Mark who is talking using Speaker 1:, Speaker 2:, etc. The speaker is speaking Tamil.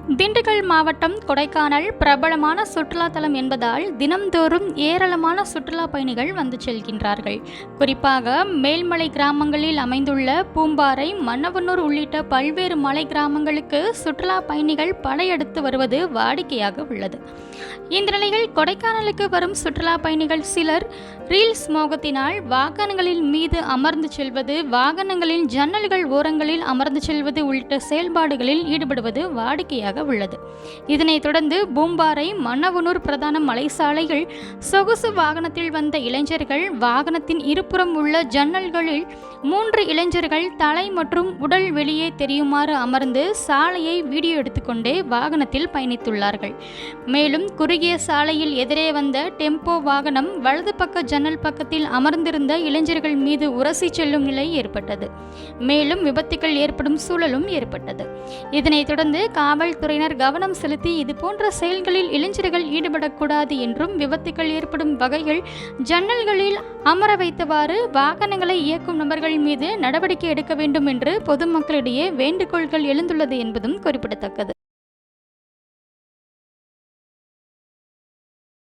Speaker 1: திண்டுக்கல் மாவட்டம் கொடைக்கானல் பிரபலமான சுற்றுலா தலம் என்பதால் தினம்தோறும் ஏராளமான சுற்றுலா பயணிகள் வந்து செல்கின்றார்கள். குறிப்பாக மேல்மலை கிராமங்களில் அமைந்துள்ள பூம்பாறை, மன்னவனூர் உள்ளிட்ட பல்வேறு மலை கிராமங்களுக்கு சுற்றுலா பயணிகள் படையெடுத்து வருவது வாடிக்கையாக உள்ளது. இந்த நிலையில் கொடைக்கானலுக்கு வரும் சுற்றுலா பயணிகள் சிலர் ரீல்ஸ் மோகத்தினால் வாகனங்களின் மீது அமர்ந்து செல்வது, வாகனங்களின் ஜன்னல்கள் ஓரங்களில் அமர்ந்து செல்வது உள்ளிட்ட செயல்பாடுகளில் ஈடுபடுவது வாடிக்கையாக உள்ளது. இதனைத் தொடர்ந்து பூம்பாறை, மன்னவனூர் பிரதான மலைசாலையில் சொகுசு வாகனத்தில் வந்த இளைஞர்கள் வாகனத்தின் இருபுறம் உள்ள ஜன்னல்களில் 3 இளைஞர்கள் தலை மற்றும் உடல் வெளியே தெரியுமாறு அமர்ந்து சாலையை வீடியோ எடுத்துக்கொண்டே வாகனத்தில் பயணித்துள்ளார்கள். மேலும் குறுகிய சாலையில் எதிரே வந்த டெம்போ வாகனம் வலது பக்க ஜன்னல் பக்கத்தில் அமர்ந்திருந்த இளைஞர்கள் மீது உரசி செல்லும் நிலை ஏற்பட்டது. மேலும் விபத்துகள் ஏற்படும் சூழலும் ஏற்பட்டது. இதனைத் தொடர்ந்து காவல்துறையினர் கவனம் செலுத்தி இதுபோன்ற செயல்களில் இளைஞர்கள் ஈடுபடக்கூடாது என்றும் விபத்துகள் ஏற்படும் வகையில் ஜன்னல்களில் அமர வைத்தவாறு வாகனங்களை இயக்கும் நபர்கள் மீது நடவடிக்கை எடுக்க வேண்டும் என்று பொதுமக்களிடையே வேண்டுகோள்கள் எழுந்துள்ளது என்பதும் குறிப்பிடத்தக்கது.